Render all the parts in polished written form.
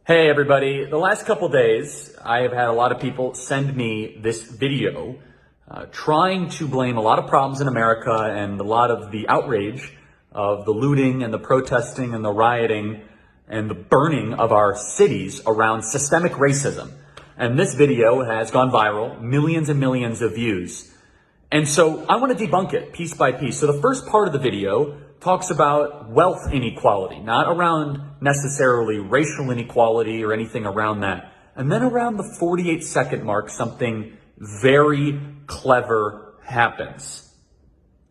Hey everybody, the last couple days I have had a lot of people send me this video trying to blame a lot of problems in America and a lot of the outrage of the looting and the protesting and the rioting and the burning of our cities around systemic racism. And this video has gone viral, millions and millions of views. And so I want to debunk it piece by piece. So the first part of the video talks about wealth inequality, not around necessarily racial inequality or anything around that. And then around the 48-second mark, something very clever happens.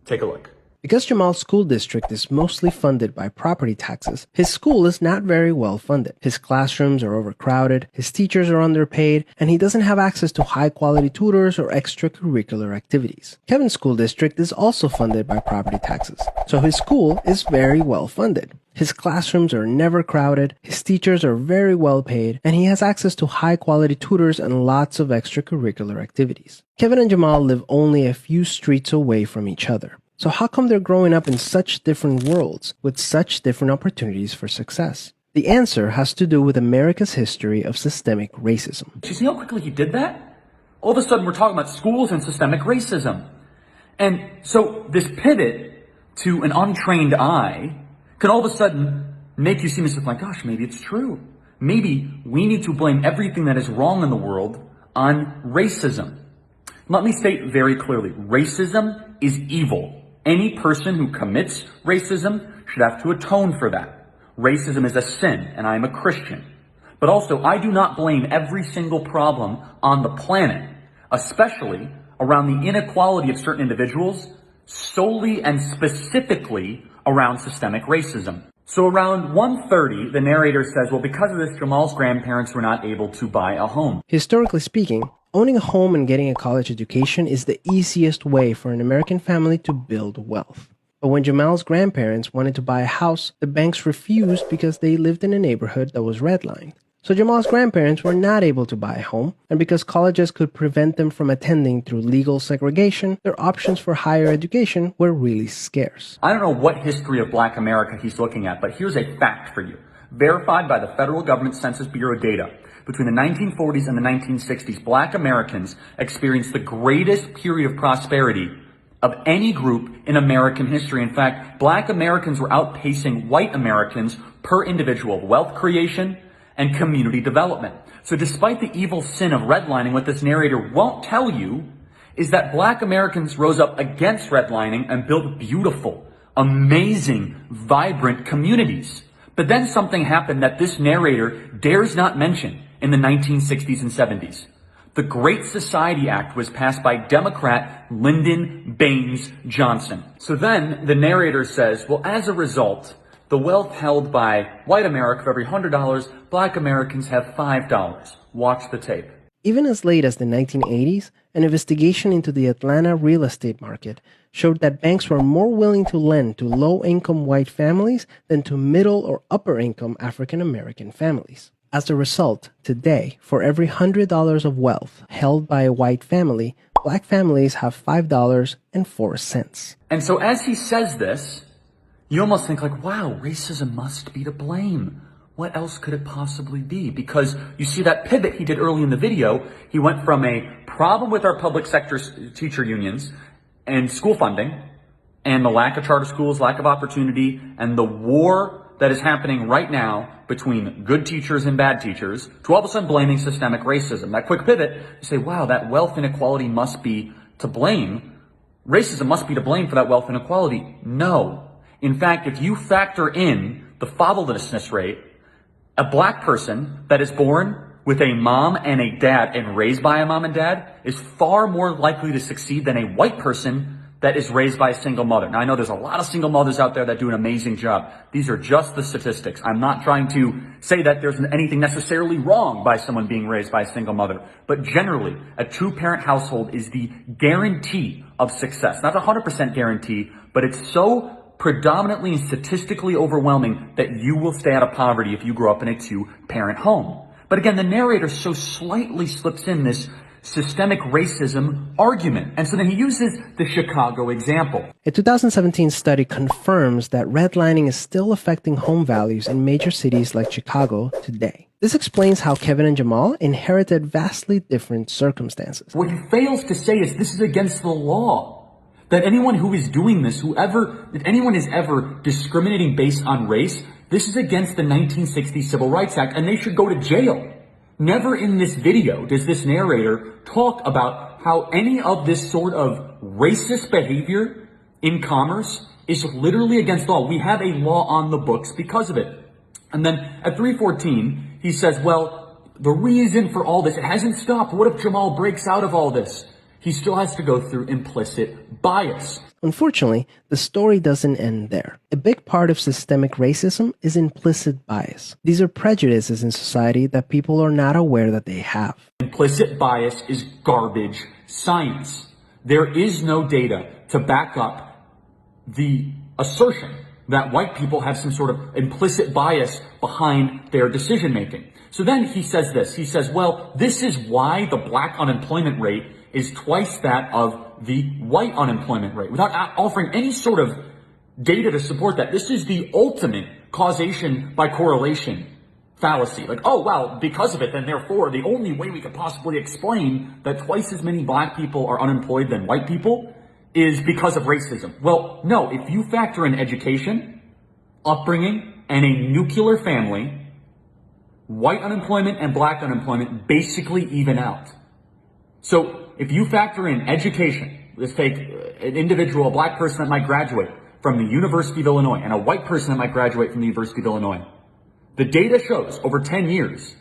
Take a look. Because Jamal's school district is mostly funded by property taxes, his school is not very well funded. His classrooms are overcrowded, his teachers are underpaid, and he doesn't have access to high-quality tutors or extracurricular activities. Kevin's school district is also funded by property taxes, so his school is very well funded. His classrooms are never crowded, his teachers are very well paid, and he has access to high-quality tutors and lots of extracurricular activities. Kevin and Jamal live only a few streets away from each other. So how come they're growing up in such different worlds with such different opportunities for success? The answer has to do with America's history of systemic racism. You see how quickly he did that? All of a sudden we're talking about schools and systemic racism. And so this pivot to an untrained eye can all of a sudden make you seem as if like, gosh, maybe it's true. Maybe we need to blame everything that is wrong in the world on racism. Let me state very clearly, racism is evil. Any person who commits racism should have to atone for that. Racism is a sin, and I am a Christian. But also, I do not blame every single problem on the planet, especially around the inequality of certain individuals, solely and specifically around systemic racism. So around 1:30, the narrator says, well, because of this, Jamal's grandparents were not able to buy a home. Historically speaking, owning a home and getting a college education is the easiest way for an American family to build wealth. But when Jamal's grandparents wanted to buy a house, the banks refused because they lived in a neighborhood that was redlined. So Jamal's grandparents were not able to buy a home, and because colleges could prevent them from attending through legal segregation, their options for higher education were really scarce. I don't know what history of Black America he's looking at, but here's a fact for you. Verified by the federal government Census Bureau data, between the 1940s and the 1960s, Black Americans experienced the greatest period of prosperity of any group in American history. In fact, Black Americans were outpacing white Americans per individual wealth creation and community development. So despite the evil sin of redlining, what this narrator won't tell you is that Black Americans rose up against redlining and built beautiful, amazing, vibrant communities. But then something happened that this narrator dares not mention in the 1960s and 70s. The Great Society Act was passed by Democrat Lyndon Baines Johnson. So then the narrator says, well, as a result, the wealth held by white America, for every $100, Black Americans have $5. Watch the tape. Even as late as the 1980s, an investigation into the Atlanta real estate market showed that banks were more willing to lend to low-income white families than to middle or upper-income African-American families. As a result, today, for every $100 of wealth held by a white family, Black families have $5.04. And so as he says this, you almost think like, wow, racism must be to blame. What else could it possibly be? Because you see that pivot he did early in the video, he went from a problem with our public sector teacher unions and school funding and the lack of charter schools, lack of opportunity, and the war that is happening right now between good teachers and bad teachers, to all of a sudden blaming systemic racism. That quick pivot, you say, wow, that wealth inequality must be to blame. Racism must be to blame for that wealth inequality. No. In fact, if you factor in the fatherlessness rate, a Black person that is born with a mom and a dad and raised by a mom and dad is far more likely to succeed than a white person that is raised by a single mother. Now, I know there's a lot of single mothers out there that do an amazing job. These are just the statistics. I'm not trying to say that there's anything necessarily wrong by someone being raised by a single mother. But generally, a two-parent household is the guarantee of success. Not a 100% guarantee, but it's so predominantly and statistically overwhelming that you will stay out of poverty if you grow up in a two-parent home. But again, the narrator so slightly slips in this systemic racism argument. And so then he uses the Chicago example. A 2017 study confirms that redlining is still affecting home values in major cities like Chicago today. This explains how Kevin and Jamal inherited vastly different circumstances. What he fails to say is this is against the law. That anyone who is doing this, if anyone is ever discriminating based on race, this is against the 1960 Civil Rights Act, and they should go to jail. Never in this video does this narrator talk about how any of this sort of racist behavior in commerce is literally against the law. We have a law on the books because of it. And then at 3:14, he says, well, the reason for all this, it hasn't stopped. What if Jamal breaks out of all this? He still has to go through implicit bias. Unfortunately, the story doesn't end there. A big part of systemic racism is implicit bias. These are prejudices in society that people are not aware that they have. Implicit bias is garbage science. There is no data to back up the assertion that white people have some sort of implicit bias behind their decision making. So then he says this. He says, well, this is why the black unemployment rate is twice that of the white unemployment rate, without offering any sort of data to support that. This is the ultimate causation by correlation fallacy. Like, oh, well, because of it, then therefore, the only way we could possibly explain that twice as many black people are unemployed than white people is because of racism. Well, no, if you factor in education, upbringing, and a nuclear family, white unemployment and black unemployment basically even out. So if you factor in education, let's take an individual, a black person that might graduate from the University of Illinois and a white person that might graduate from the University of Illinois, the data shows over 10 years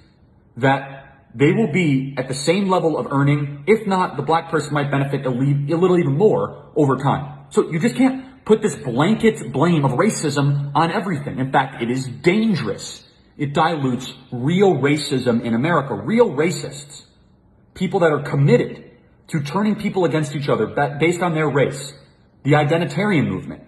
that they will be at the same level of earning. If not, the black person might benefit a little even more over time. So you just can't put this blanket blame of racism on everything. In fact, it is dangerous. It dilutes real racism in America. Real racists, people that are committed to turning people against each other based on their race, the identitarian movement.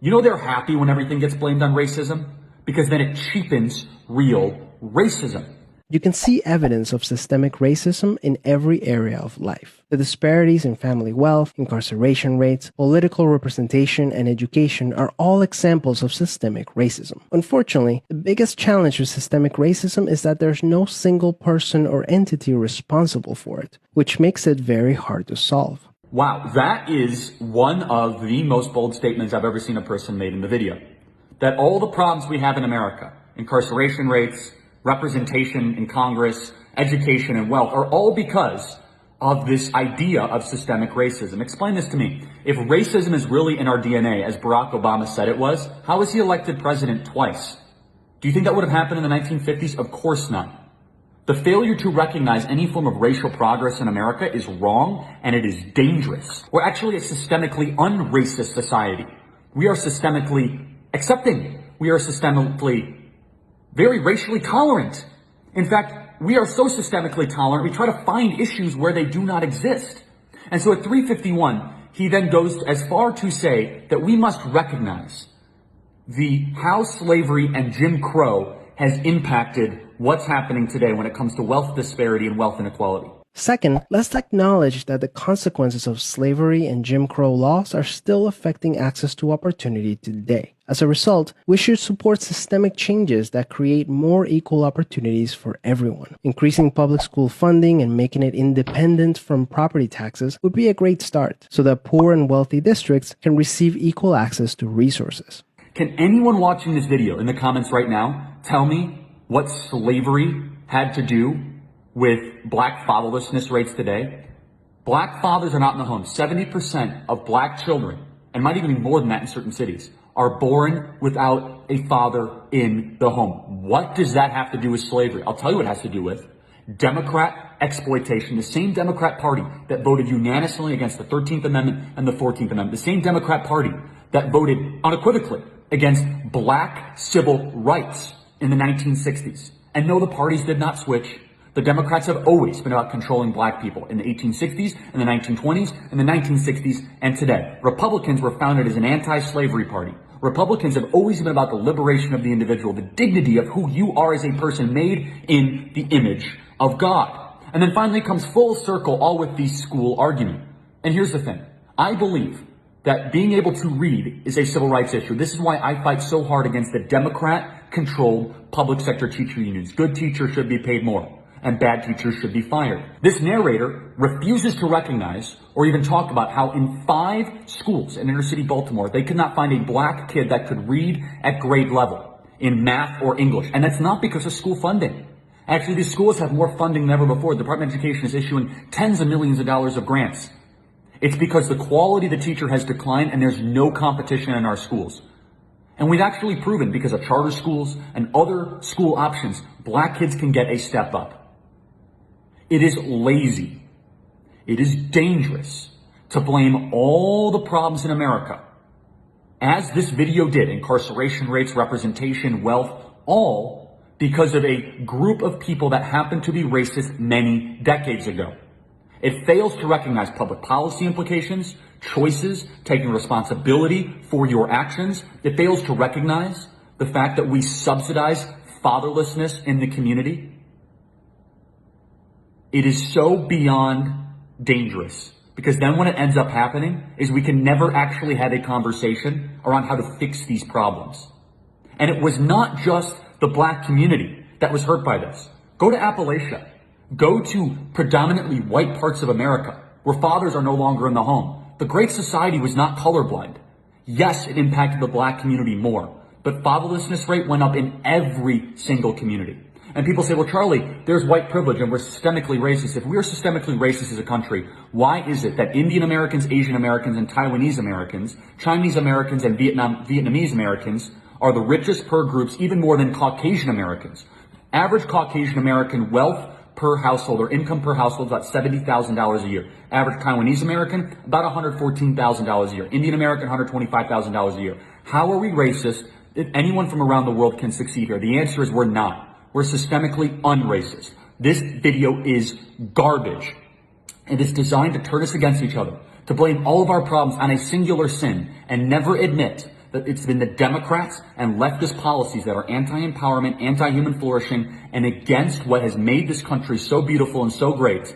You know they're happy when everything gets blamed on racism because then it cheapens real racism. You can see evidence of systemic racism in every area of life. The disparities in family wealth, incarceration rates, political representation, and education are all examples of systemic racism. Unfortunately, the biggest challenge with systemic racism is that there's no single person or entity responsible for it, which makes it very hard to solve. Wow, that is one of the most bold statements I've ever seen a person made in the video. That all the problems we have in America, incarceration rates, representation in Congress, education, and wealth are all because of this idea of systemic racism. Explain this to me. If racism is really in our DNA, as Barack Obama said it was, how was he elected president twice? Do you think that would have happened in the 1950s? Of course not. The failure to recognize any form of racial progress in America is wrong, and it is dangerous. We're actually a systemically unracist society. We are systemically accepting. We are systemically very racially tolerant. In fact, we are so systemically tolerant, we try to find issues where they do not exist. And so at 3:51, he then goes as far to say that we must recognize how slavery and Jim Crow has impacted what's happening today when it comes to wealth disparity and wealth inequality. Second, let's acknowledge that the consequences of slavery and Jim Crow laws are still affecting access to opportunity today. As a result, we should support systemic changes that create more equal opportunities for everyone. Increasing public school funding and making it independent from property taxes would be a great start, so that poor and wealthy districts can receive equal access to resources. Can anyone watching this video in the comments right now tell me what slavery had to do with black fatherlessness rates today? Black fathers are not in the home. 70% of black children, and might even be more than that in certain cities, are born without a father in the home. What does that have to do with slavery? I'll tell you what it has to do with Democrat exploitation. The same Democrat Party that voted unanimously against the 13th Amendment and the 14th Amendment. The same Democrat Party that voted unequivocally against black civil rights in the 1960s. And no, the parties did not switch. The Democrats have always been about controlling black people in the 1860s, in the 1920s, in the 1960s, and today. Republicans were founded as an anti-slavery party. Republicans have always been about the liberation of the individual, the dignity of who you are as a person made in the image of God. And then finally comes full circle, all with the school argument. And here's the thing. I believe that being able to read is a civil rights issue. This is why I fight so hard against the Democrat-controlled public sector teacher unions. Good teachers should be paid more, and bad teachers should be fired. This narrator refuses to recognize or even talk about how in 5 schools in inner city Baltimore, they could not find a black kid that could read at grade level in math or English. And that's not because of school funding. Actually, these schools have more funding than ever before. The Department of Education is issuing tens of millions of dollars of grants. It's because the quality of the teacher has declined and there's no competition in our schools. And we've actually proven, because of charter schools and other school options, black kids can get a step up. It is lazy. It is dangerous to blame all the problems in America, as this video did, incarceration rates, representation, wealth, all because of a group of people that happened to be racist many decades ago. It fails to recognize public policy implications, choices, taking responsibility for your actions. It fails to recognize the fact that we subsidize fatherlessness in the community. It is so beyond dangerous, because then what it ends up happening is we can never actually have a conversation around how to fix these problems. And it was not just the black community that was hurt by this. Go to Appalachia. Go to predominantly white parts of America where fathers are no longer in the home. The Great Society was not colorblind. Yes, it impacted the black community more, but fatherlessness rate went up in every single community. And people say, well, Charlie, there's white privilege and we're systemically racist. If we are systemically racist as a country, why is it that Indian Americans, Asian Americans, and Taiwanese Americans, Chinese Americans, and Vietnamese Americans are the richest per groups, even more than Caucasian Americans? Average Caucasian American wealth per household or income per household is about $70,000 a year. Average Taiwanese American, about $114,000 a year. Indian American, $125,000 a year. How are we racist if anyone from around the world can succeed here? The answer is we're not. We're systemically unracist. This video is garbage. It is designed to turn us against each other, to blame all of our problems on a singular sin, and never admit that it's been the Democrats and leftist policies that are anti-empowerment, anti-human flourishing, and against what has made this country so beautiful and so great,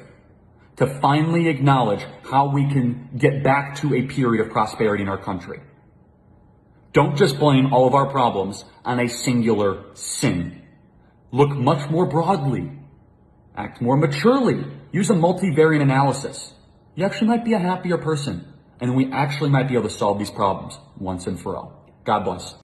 to finally acknowledge how we can get back to a period of prosperity in our country. Don't just blame all of our problems on a singular sin. Look much more broadly. Act more maturely. Use a multivariate analysis. You actually might be a happier person. And we actually might be able to solve these problems once and for all. God bless.